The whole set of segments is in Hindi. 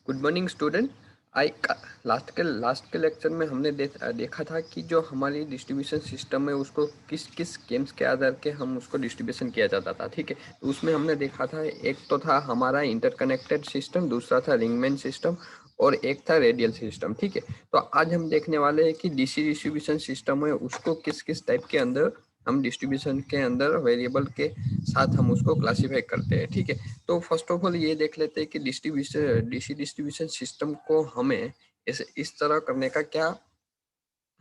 Good morning student. I last के लेक्चर में हमने देखा था कि जो हमारी डिस्ट्रीब्यूशन सिस्टम है उसको किस किस गेम्स के आधार के हम उसको डिस्ट्रीब्यूशन किया जाता था। ठीक है, तो उसमें हमने देखा था एक तो था हमारा इंटरकनेक्टेड सिस्टम, दूसरा था रिंगमैन सिस्टम और एक था रेडियल सिस्टम। ठीक है, तो आज हम देखने वाले हैं कि डीसी डिस्ट्रीब्यूशन सिस्टम है उसको किस किस टाइप के अंदर हम डिस्ट्रीब्यूशन के अंदर वेरिएबल के साथ हम उसको क्लासीफाई करते हैं। ठीक है, तो फर्स्ट ऑफ ऑल ये देख लेते हैं कि डीसी डिस्ट्रीब्यूशन सिस्टम को हमें इस तरह करने का क्या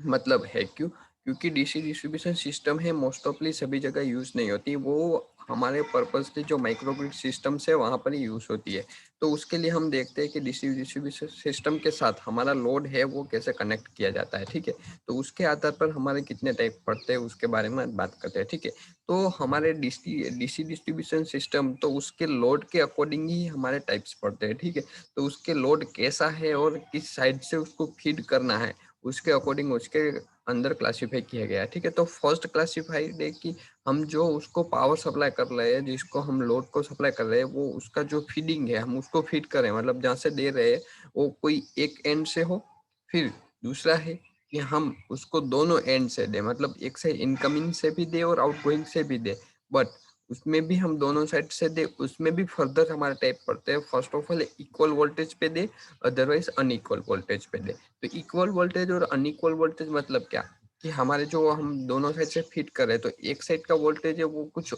मतलब है। क्योंकि डीसी डिस्ट्रीब्यूशन सिस्टम है मोस्ट ऑफली सभी जगह यूज नहीं होती, वो हमारे पर्पज के जो माइक्रोग्रिड सिस्टम्स है वहाँ पर ही यूज होती है। तो उसके लिए हम देखते हैं कि डीसी डिस्ट्रीब्यूशन सिस्टम के साथ हमारा लोड है वो कैसे कनेक्ट किया जाता है। ठीक है, तो उसके आधार पर हमारे कितने टाइप पड़ते हैं उसके बारे में बात करते हैं। ठीक है, तो हमारे डीसी डिस्ट्रीब्यूशन सिस्टम तो उसके लोड के अकॉर्डिंग ही हमारे टाइप्स पड़ते हैं। ठीक है, तो उसके लोड कैसा है और किस साइड से उसको फीड करना है उसके अकॉर्डिंग उसके अंदर क्लासीफाई किया गया है। ठीक है, तो फर्स्ट क्लासीफाइड है कि हम जो उसको पावर सप्लाई कर रहे हैं, जिसको हम लोड को सप्लाई कर रहे हैं, वो उसका जो फीडिंग है हम उसको फीड करें, मतलब जहाँ से दे रहे हैं वो कोई एक एंड से हो। फिर दूसरा है कि हम उसको दोनों एंड से दे, मतलब एक से इनकमिंग से भी दे और आउटगोइंग से भी दे, बट उसमें भी हम दोनों साइड से दे, उसमें भी फर्दर हमारे टाइप पड़ते हैं। First of all equal voltage पे दे, अदरवाइज अनइक्वल वोल्टेज पे दे। तो इक्वल वोल्टेज और अनइक्वल वोल्टेज मतलब क्या कि हमारे जो हम दोनों साइड से फिट कर रहे हैं, तो एक साइड का वोल्टेज है वो कुछ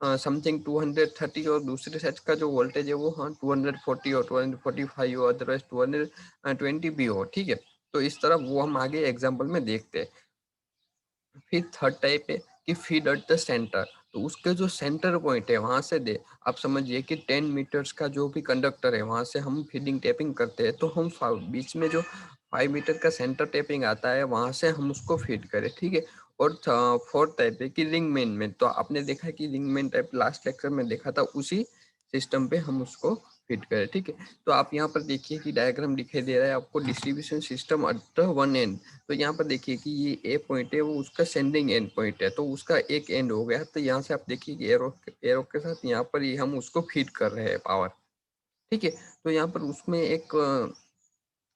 समथिंग 230 और दूसरे साइड का जो वोल्टेज है वो 240 और 245 हो, अदरवाइज 220 भी हो। ठीक है, तो इस तरह वो हम आगे एग्जाम्पल में देखते हैं। फिर थर्ड टाइप है कि फीड एट द सेंटर, तो उसके जो सेंटर पॉइंट है वहां से दे। आप समझिए कि 10 मीटर्स का जो भी कंडक्टर है वहां से हम फीडिंग टैपिंग करते हैं, तो हम बीच में जो 5 मीटर का सेंटर टैपिंग आता है वहां से हम उसको फीड करें। ठीक है, और फोर्थ टाइप है कि रिंग मेन में, तो आपने देखा कि ring main type last lecture में देखा था, उसी सिस्टम पे हम उसको फिट करें। ठीक है, तो आप यहाँ पर देखिए कि डायग्राम दिखाई दे रहा है आपको, distribution system at the one end. तो यहाँ पर देखिए कि ये ए पॉइंट है वो उसका सेंडिंग एंड पॉइंट है, तो उसका एक एंड हो गया। तो यहाँ से आप देखिए कि एरो एरो के साथ यहाँ पर ही हम उसको फीड कर रहे हैं पावर। ठीक है, तो यहाँ पर उसमें एक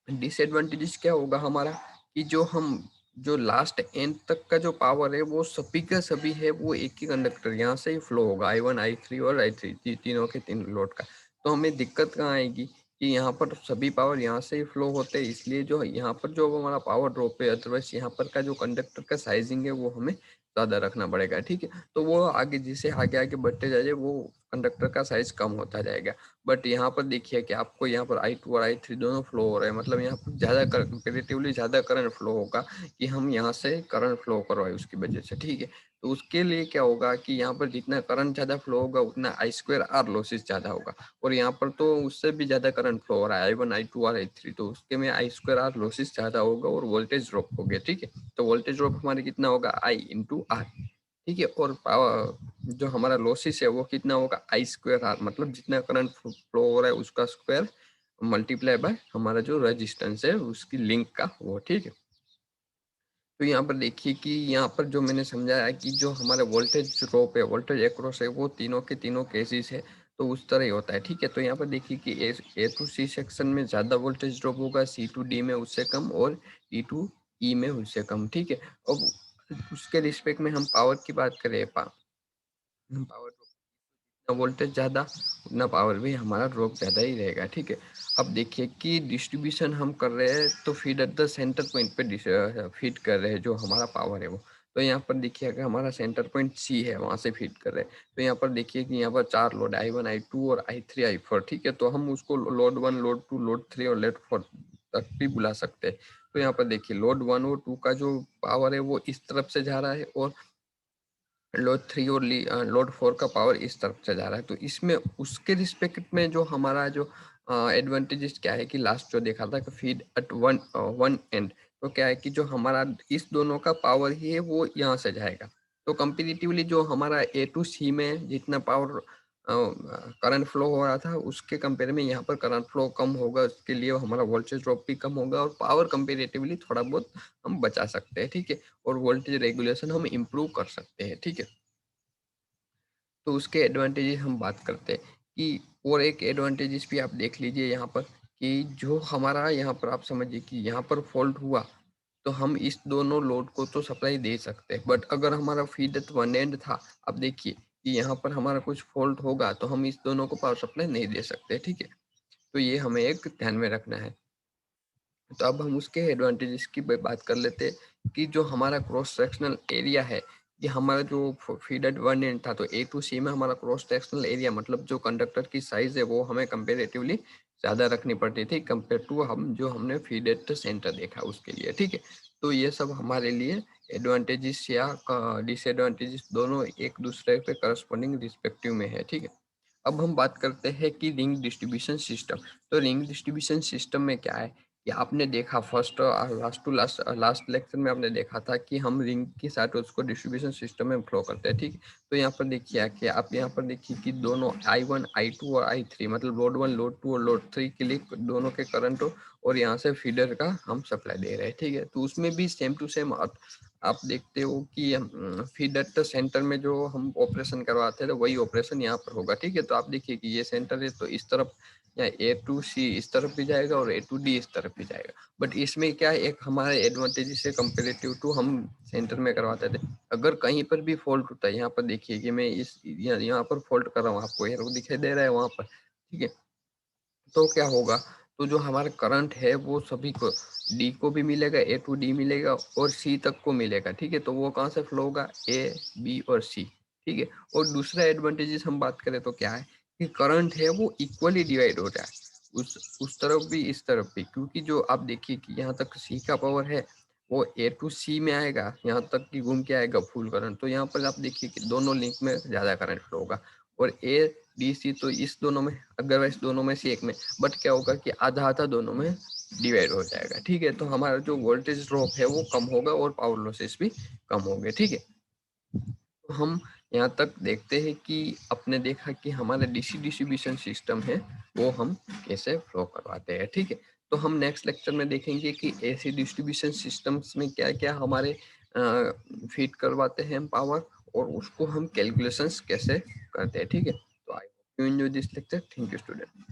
डिसएडवांटेजेस क्या होगा हमारा कि जो हम जो लास्ट एंड तक का जो पावर है वो सभी का सभी है वो एक ही कंडक्टर यहाँ से ही फ्लो होगा, I1 I3 और I3 तीनों के तीन लोड का। तो हमें दिक्कत कहाँ आएगी कि यहाँ पर सभी पावर यहाँ से ही फ्लो होते हैं, इसलिए जो यहाँ पर जो हमारा पावर ड्रॉप है, अदरवाइज यहाँ पर का जो कंडक्टर का साइजिंग है वो हमें ज़्यादा रखना पड़ेगा। ठीक है, तो वो आगे जैसे आगे आगे बढ़ते जाए वो कंडक्टर का साइज कम होता जाएगा। बट यहाँ पर देखिए कि आपको यहाँ पर I2 और I3 दोनों फ्लो हो रहे हैं, मतलब यहाँ पर ज़्यादा कंपेरेटिवली ज़्यादा करंट फ्लो होगा कि हम यहाँ से करंट फ्लो करवाए उसकी वजह से। ठीक है, तो उसके लिए क्या होगा कि यहाँ पर जितना करंट ज़्यादा फ्लो होगा उतना I2R लॉसेस ज़्यादा होगा, और यहाँ पर तो उससे भी ज़्यादा करंट फ्लो हो रहा है I1 I2 और I3, तो उसके में I2R लॉसेस ज़्यादा होगा और वोल्टेज ड्रॉप हो गया। ठीक है, तो वोल्टेज ड्रॉप हमारे कितना होगा I × R। ठीक है, और पावर जो हमारा लॉसेस है वो कितना होगा I2R, मतलब जितना करंट फ्लो हो रहा है उसका स्क्वायर मल्टीप्लाई बाय हमारा जो रेजिस्टेंस है उसकी लिंक का वो। ठीक है, तो यहाँ पर देखिए कि यहाँ पर जो मैंने समझाया कि जो हमारे वोल्टेज ड्रॉप है, वोल्टेज एक्रॉस है, वो तीनों के तीनों केसेस है, तो उस तरह ही होता है। ठीक है, तो यहाँ पर देखिए कि A to C सेक्शन में ज़्यादा वोल्टेज ड्रॉप होगा, C to D में उससे कम, और E to E में उससे कम। ठीक है, अब उसके रिस्पेक्ट में हम पावर की बात करें, पावर वोल्टेज ज़्यादा उतना पावर भी हमारा ड्रॉप ज़्यादा ही रहेगा। ठीक है, अब देखिए कि डिस्ट्रीब्यूशन हम कर रहे हैं तो feed at the centre point पे फीड कर रहे हैं जो हमारा पावर है वो। तो यहाँ पर देखिए अगर हमारा सेंटर पॉइंट C है वहाँ से फीड कर रहे हैं, तो यहाँ पर देखिए कि यहाँ पर 4 लोड I1 I2 और I3 I4। ठीक है, तो हम उसको लोड 1 लोड 2 लोड 3 और लोड 4 तक भी बुला सकते हैं। तो यहाँ पर देखिए लोड 1 और 2 का जो पावर है वो इस तरफ से जा रहा है, और लोड 3 और लोड 4 का पावर इस तरफ से जा रहा है। तो इसमें उसके रिस्पेक्ट में जो हमारा जो एडवांटेजेस क्या है कि लास्ट जो देखा था कि feed at one one end, तो क्या है कि जो हमारा इस दोनों का पावर ही है वो यहाँ से जाएगा। तो कंपेरेटिवली जो हमारा A to C में जितना पावर करंट फ्लो हो रहा था उसके कंपेयर में यहाँ पर करंट फ्लो कम होगा, उसके लिए हमारा वोल्टेज ड्रॉप भी कम होगा और पावर कंपेरेटिवली थोड़ा बहुत हम बचा सकते हैं। ठीक है, और वोल्टेज रेगुलेशन हम इम्प्रूव कर सकते हैं। ठीक है, तो उसके एडवांटेजेस हम बात करते हैं कि और एक एडवांटेजेस भी आप देख लीजिए यहाँ पर कि जो हमारा यहाँ पर आप समझिए कि यहाँ पर फॉल्ट हुआ, तो हम इस दोनों लोड को तो सप्लाई दे सकते हैं, बट अगर हमारा फीड एट वन एंड था, अब देखिए कि यहाँ पर हमारा कुछ फॉल्ट होगा तो हम इस दोनों को पावर सप्लाई नहीं दे सकते, ठीक है। तो ये हमें एक ध्यान में रखना है। तो अब हम उसके एडवांटेजेस की बात कर लेते हैं कि जो हमारा क्रॉस सेक्शनल एरिया है, कि हमारा जो फीडेड वन एंड था, तो ए टू सी में हमारा क्रॉस सेक्शनल एरिया मतलब जो कंडक्टर की साइज है वो हमें कंपेरेटिवली ज़्यादा रखनी पड़ती थी कंपेयर टू हम जो हमने फीडेड सेंटर देखा उसके लिए, ठीक है। तो ये सब हमारे लिए एडवांटेजेस या डिसएडवांटेजेस दोनों एक दूसरे पे करस्पॉन्डिंग रिस्पेक्टिव में है, ठीक है। अब हम बात करते हैं कि रिंग डिस्ट्रीब्यूशन सिस्टम। तो रिंग डिस्ट्रीब्यूशन सिस्टम में क्या है कि आपने देखा first last to last last lecture में आपने देखा था कि हम रिंग के साथ उसको डिस्ट्रीब्यूशन सिस्टम में फ्लो करते हैं, ठीक है। तो यहाँ पर देखिए कि आप यहाँ पर देखिए कि दोनों I1 I2 और I3 मतलब लोड 1 लोड 2 और लोड 3 के लिए दोनों के करंट हो, और यहाँ से फीडर का हम सप्लाई दे रहे हैं, ठीक है। तो उसमें भी सेम टू सेम आप देखते हो कि फीडर सेंटर में जो हम ऑपरेशन करवाते हैं तो वही ऑपरेशन यहाँ पर होगा, ठीक है। तो आप देखिए कि ये सेंटर है तो इस तरफ या ए टू सी इस तरफ भी जाएगा और ए टू डी इस तरफ भी जाएगा। बट इसमें क्या है, एक हमारे एडवांटेज से कंपेरेटिव टू हम सेंटर में करवाते थे, अगर कहीं पर भी फॉल्ट होता है, यहाँ पर देखिए कि मैं इस यहाँ पर फॉल्ट कर रहा हूँ, आपको एरो दिखाई दे रहा है वहां पर, ठीक है। तो क्या होगा, तो जो हमारा करंट है वो सभी को डी को भी मिलेगा, ए टू डी मिलेगा और सी तक को मिलेगा, ठीक है। तो वो कहाँ से फ्लो होगा, ए बी और सी, ठीक है। और दूसरा एडवांटेजेस हम बात करें तो क्या है कि करंट है वो इक्वली डिवाइड हो रहा है उस तरफ भी इस तरफ भी, क्योंकि जो आप देखिए कि यहाँ तक सी का पावर है वो ए टू सी में आएगा, यहाँ तक कि घूम के आएगा फुल करंट। तो यहाँ पर आप देखिए कि दोनों लिंक में ज्यादा करंट फ्लो होगा, और ए डी सी तो इस दोनों में, अगर इस दोनों में से एक में, बट क्या होगा कि आधा आधा दोनों में डिवाइड हो जाएगा, ठीक है। तो हमारा जो वोल्टेज ड्रॉप है वो कम होगा और पावर लॉसेस भी कम होंगे, ठीक है। तो हम यहाँ तक देखते हैं कि अपने देखा कि हमारा डीसी डिस्ट्रीब्यूशन सिस्टम है वो हम कैसे फ्लो करवाते हैं, ठीक है। तो हम नेक्स्ट लेक्चर में देखेंगे कि एसी डिस्ट्रीब्यूशन सिस्टम्स में क्या क्या हमारे फीड करवाते हैं पावर, और उसको हम कैलकुलेशंस कैसे करते हैं, ठीक है। तो I hope you enjoy this lecture. Thank you student.